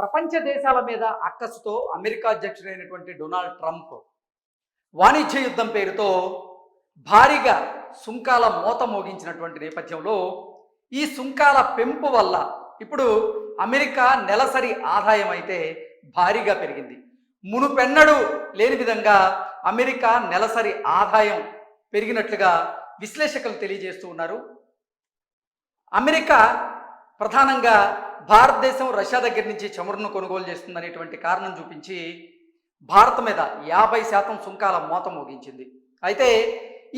ప్రపంచ దేశాల మీద అక్కసుతో అమెరికా అధ్యక్షుడైనటువంటి డొనాల్డ్ ట్రంప్ వాణిజ్య యుద్ధం పేరుతో భారీగా సుంకాల మోత మోగించినటువంటి నేపథ్యంలో ఈ సుంకాల పెంపు వల్ల ఇప్పుడు అమెరికా నెలసరి ఆదాయం అయితే భారీగా పెరిగింది. మునుపెన్నడూ లేని విధంగా అమెరికా నెలసరి ఆదాయం పెరిగినట్లుగా విశ్లేషకులు తెలియజేస్తూ ఉన్నారు. అమెరికా ప్రధానంగా భారతదేశం రష్యా దగ్గర నుంచి చమురును కొనుగోలు చేస్తుందనేటువంటి కారణం చూపించి భారత మీద 50% సుంకాల మోత మోగించింది. అయితే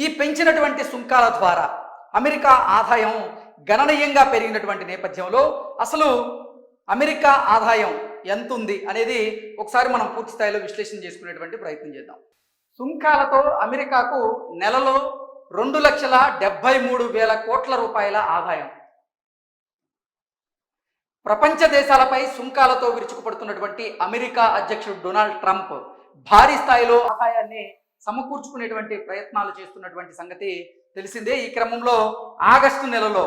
ఈ పెంచినటువంటి సుంకాల ద్వారా అమెరికా ఆదాయం గణనీయంగా పెరిగినటువంటి నేపథ్యంలో అసలు అమెరికా ఆదాయం ఎంత ఉంది అనేది ఒకసారి మనం పూర్తి స్థాయిలో విశ్లేషణ చేసుకునేటువంటి ప్రయత్నం చేద్దాం. సుంకాలతో అమెరికాకు నెలలో 2,73,000 కోట్ల రూపాయల ఆదాయం. ప్రపంచ దేశాలపై సుంకాలతో విరుచుకుపడుతున్నటువంటి అమెరికా అధ్యక్షుడు డొనాల్డ్ ట్రంప్ భారీ స్థాయిలో ఆదాయాన్ని సమకూర్చుకునేటువంటి ప్రయత్నాలు చేస్తున్నటువంటి సంగతి తెలిసిందే. ఈ క్రమంలో ఆగస్టు నెలలో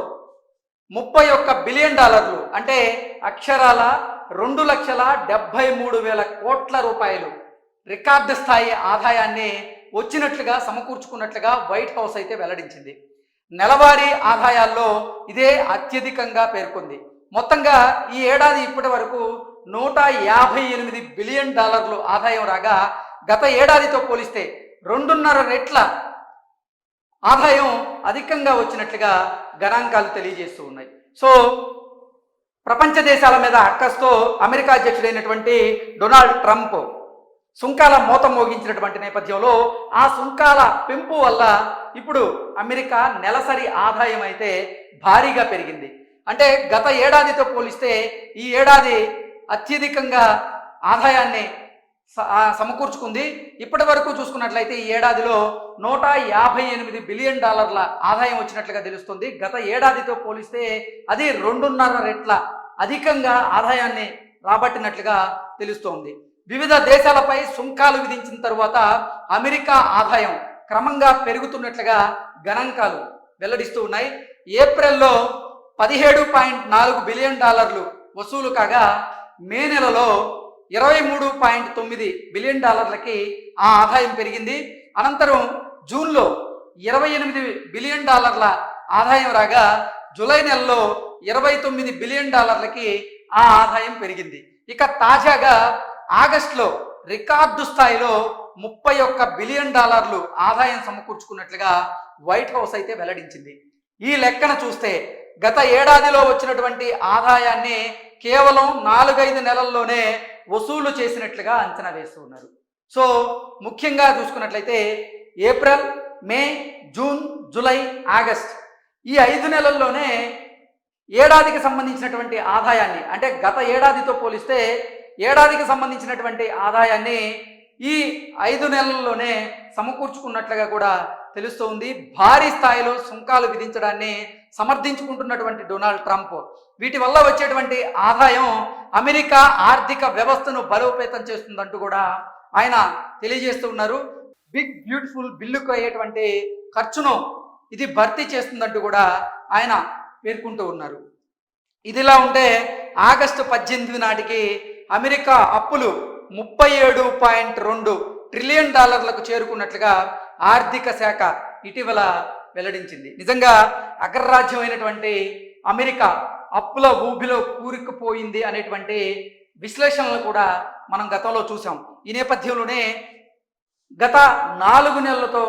31 బిలియన్ డాలర్లు అంటే అక్షరాల 2,73,000 కోట్ల రూపాయలు రికార్డు స్థాయి ఆదాయాన్ని వచ్చినట్లుగా సమకూర్చుకున్నట్లుగా వైట్ హౌస్ అయితే వెల్లడించింది. నెలవారీ ఆదాయాల్లో ఇదే అత్యధికంగా పేర్కొంది. మొత్తంగా ఈ ఏడాది ఇప్పటి వరకు 158 బిలియన్ డాలర్లు ఆదాయం రాగా గత ఏడాదితో పోలిస్తే 2.5 రెట్ల ఆదాయం అధికంగా వచ్చినట్లుగా గణాంకాలు తెలియజేస్తూ ఉన్నాయి. సో ప్రపంచ దేశాల మీద అక్కస్తో అమెరికా అధ్యక్షుడైనటువంటి డొనాల్డ్ ట్రంప్ సుంకాల మోత మోగించినటువంటి నేపథ్యంలో ఆ సుంకాల పెంపు వల్ల ఇప్పుడు అమెరికా నెలసరి ఆదాయం అయితే భారీగా పెరిగింది. అంటే గత ఏడాదితో పోలిస్తే ఈ ఏడాది అత్యధికంగా ఆదాయాన్ని సమకూర్చుకుంది. ఇప్పటి వరకు చూసుకున్నట్లయితే ఈ ఏడాదిలో 158 బిలియన్ డాలర్ల ఆదాయం వచ్చినట్లుగా తెలుస్తుంది. గత ఏడాదితో పోలిస్తే అది 2.5 రెట్ల అధికంగా ఆదాయాన్ని రాబట్టినట్లుగా తెలుస్తోంది. వివిధ దేశాలపై సుంకాలు విధించిన తరువాత అమెరికా ఆదాయం క్రమంగా పెరుగుతున్నట్లుగా గణాంకాలు వెల్లడిస్తూ ఉన్నాయి. ఏప్రిల్లో 17.4 బిలియన్ డాలర్లు వసూలు కాగా మే నెలలో 23.9 బిలియన్ డాలర్లకి ఆ ఆదాయం పెరిగింది. అనంతరం జూన్లో 28 బిలియన్ డాలర్ల ఆదాయం రాగా జూలై నెలలో 29 బిలియన్ డాలర్లకి ఆ ఆదాయం పెరిగింది. ఇక తాజాగా ఆగస్టులో రికార్డు స్థాయిలో 31 బిలియన్ డాలర్లు ఆదాయం సమకూర్చుకున్నట్లుగా వైట్ హౌస్ అయితే వెల్లడించింది. ఈ లెక్కన చూస్తే గత ఏడాదిలో వచ్చినటువంటి ఆదాయాన్ని కేవలం 4-5 నెలల్లోనే వసూలు చేసినట్లుగా అంచనా వేస్తూ ఉన్నారు. సో ముఖ్యంగా చూసుకున్నట్లయితే ఏప్రిల్, మే, జూన్, జూలై, ఆగస్ట్ ఈ 5 నెలల్లోనే ఏడాదికి సంబంధించినటువంటి ఆదాయాన్ని అంటే గత ఏడాదితో పోలిస్తే ఏడాదికి సంబంధించినటువంటి ఆదాయాన్ని ఈ 5 నెలల్లోనే సమకూర్చుకున్నట్లుగా కూడా తెలుస్తోంది. భారీ స్థాయిలో సుంకాలు విధించడాన్ని సమర్థించుకుంటున్నటువంటి డొనాల్డ్ ట్రంప్ వీటి వల్ల వచ్చేటువంటి ఆదాయం అమెరికా ఆర్థిక వ్యవస్థను బలోపేతం చేస్తుందంటూ కూడా ఆయన తెలియజేస్తూ ఉన్నారు. బిగ్ బ్యూటిఫుల్ బిల్లుకు అయ్యేటువంటి ఖర్చును ఇది భర్తీ చేస్తుందంటూ కూడా ఆయన పేర్కొంటూ ఉన్నారు. ఇదిలా ఉంటే ఆగస్టు 18 నాటికి అమెరికా అప్పులు 37.2 ట్రిలియన్ డాలర్లకు చేరుకున్నట్లుగా ఆర్థిక శాఖ ఇటీవల వెల్లడించింది. నిజంగా అగ్రరాజ్యం అయినటువంటి అమెరికా అప్పుల ఊబిలో కూరుకుపోయింది అనేటువంటి విశ్లేషణలు కూడా మనం గతంలో చూసాం. ఈ నేపథ్యంలోనే గత 4 నెలలతో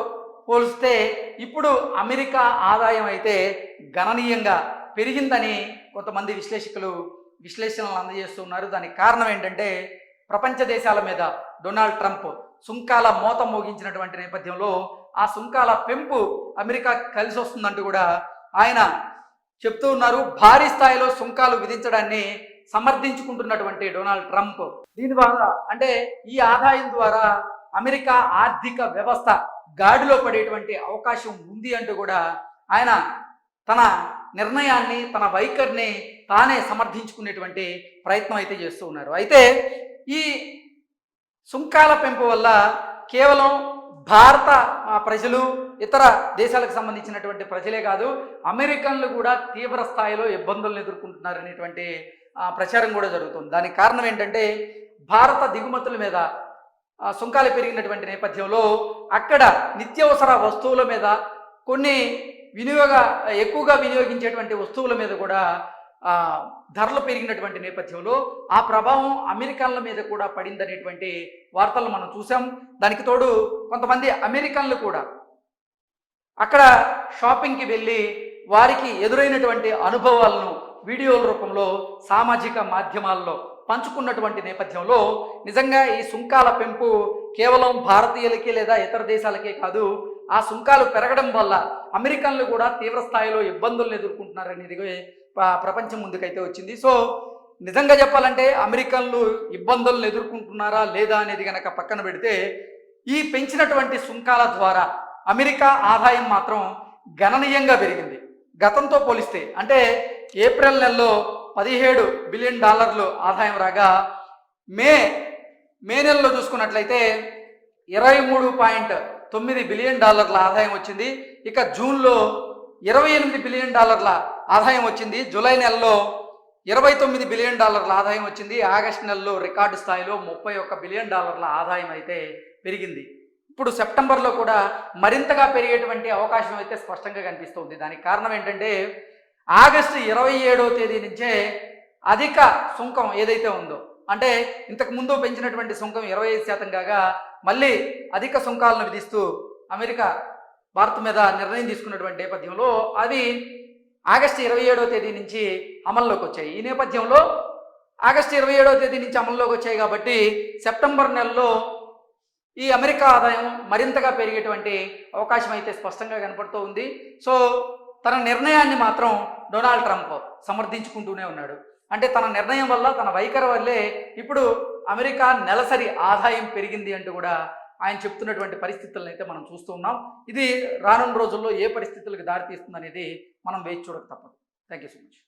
పోలిస్తే ఇప్పుడు అమెరికా ఆదాయం అయితే గణనీయంగా పెరిగిందని కొంతమంది విశ్లేషణలు అందజేస్తున్నారు. దానికి కారణం ఏంటంటే ప్రపంచ దేశాల మీద డొనాల్డ్ ట్రంప్ సుంకాల మోత మోగించినటువంటి నేపథ్యంలో ఆ సుంకాల పెంపు అమెరికా కలిసి వస్తుందంటూ కూడా ఆయన చెప్తూ ఉన్నారు. భారీ స్థాయిలో సుంకాలు విధించడాన్ని సమర్థించుకుంటున్నటువంటి డొనాల్డ్ ట్రంప్ దీని ద్వారా అంటే ఈ ఆదాయం ద్వారా అమెరికా ఆర్థిక వ్యవస్థ గాడిలో పడేటువంటి అవకాశం ఉంది అంటూ కూడా ఆయన తన నిర్ణయాన్ని తన వైఖరిని తానే సమర్థించుకునేటువంటి ప్రయత్నం అయితే చేస్తూ ఉన్నారు. అయితే ఈ సుంకాల పెంపు వల్ల కేవలం భారత ప్రజలు ఇతర దేశాలకు సంబంధించినటువంటి ప్రజలే కాదు అమెరికన్లు కూడా తీవ్ర స్థాయిలో ఇబ్బందులను ఎదుర్కొంటున్నారనేటువంటి ప్రచారం కూడా జరుగుతుంది. దానికి కారణం ఏంటంటే భారత దిగుమతుల మీద సుంకాలు పెరిగినటువంటి నేపథ్యంలో అక్కడ నిత్యావసర వస్తువుల మీద కొన్ని ఎక్కువగా వినియోగించేటువంటి వస్తువుల మీద కూడా ధరలు పెరిగినటువంటి నేపథ్యంలో ఆ ప్రభావం అమెరికన్ల మీద కూడా పడిందనేటువంటి వార్తలు మనం చూసాం. దానికి తోడు కొంతమంది అమెరికన్లు కూడా అక్కడ షాపింగ్కి వెళ్ళి వారికి ఎదురైనటువంటి అనుభవాలను వీడియోల రూపంలో సామాజిక మాధ్యమాల్లో పంచుకున్నటువంటి నేపథ్యంలో నిజంగా ఈ సుంకాల పెంపు కేవలం భారతీయులకి లేదా ఇతర దేశాలకే కాదు, ఆ సుంకాలు పెరగడం వల్ల అమెరికన్లు కూడా తీవ్ర స్థాయిలో ఇబ్బందులను ఎదుర్కొంటున్నారనేది ప్రపంచం ముందుకైతే వచ్చింది. సో నిజంగా చెప్పాలంటే అమెరికన్లు ఇబ్బందులను ఎదుర్కొంటున్నారా లేదా అనేది కనుక పక్కన పెడితే ఈ పెంచినటువంటి సుంకాల ద్వారా అమెరికా ఆదాయం మాత్రం గణనీయంగా పెరిగింది గతంతో పోలిస్తే. అంటే ఏప్రిల్ నెలలో $17 బిలియన్ ఆదాయం రాగా మే నెలలో చూసుకున్నట్లయితే $23.9 బిలియన్ ఆదాయం వచ్చింది. ఇక జూన్లో $28 బిలియన్ ఆదాయం వచ్చింది. జూలై నెలలో $29 బిలియన్ ఆదాయం వచ్చింది. ఆగస్టు నెలలో రికార్డు స్థాయిలో $31 బిలియన్ ఆదాయం అయితే పెరిగింది. ఇప్పుడు సెప్టెంబర్లో కూడా మరింతగా పెరిగేటువంటి అవకాశం అయితే స్పష్టంగా కనిపిస్తుంది. దానికి కారణం ఏంటంటే ఆగస్టు 27వ తేదీ నుంచే అధిక సుంకం ఏదైతే ఉందో, అంటే ఇంతకు ముందు పెంచినటువంటి సుంకం 25% కాగా మళ్ళీ అధిక సుంకాలను విధిస్తూ అమెరికా భారత్ మీద నిర్ణయం తీసుకున్నటువంటి నేపథ్యంలో అవి ఆగస్టు 27వ తేదీ నుంచి అమల్లోకి వచ్చాయి. ఈ నేపథ్యంలో ఆగస్టు 27వ తేదీ నుంచి అమల్లోకి వచ్చాయి కాబట్టి సెప్టెంబర్ నెలలో ఈ అమెరికా ఆదాయం మరింతగా పెరిగేటువంటి అవకాశం అయితే స్పష్టంగా కనపడుతూ ఉంది. సో తన నిర్ణయాన్ని మాత్రం డొనాల్డ్ ట్రంప్ సమర్థించుకుంటూనే ఉన్నాడు. అంటే తన నిర్ణయం వల్ల, తన వైఖరి వల్లే ఇప్పుడు అమెరికా నెలసరి ఆదాయం పెరిగింది అంటూ కూడా ఆయన చెప్తున్నటువంటి పరిస్థితులను అయితే మనం చూస్తూ ఉన్నాం. ఇది రానున్న రోజుల్లో ఏ పరిస్థితులకు దారితీస్తుంది అనేది మనం వేచి చూడక తప్పదు. Thank you so much.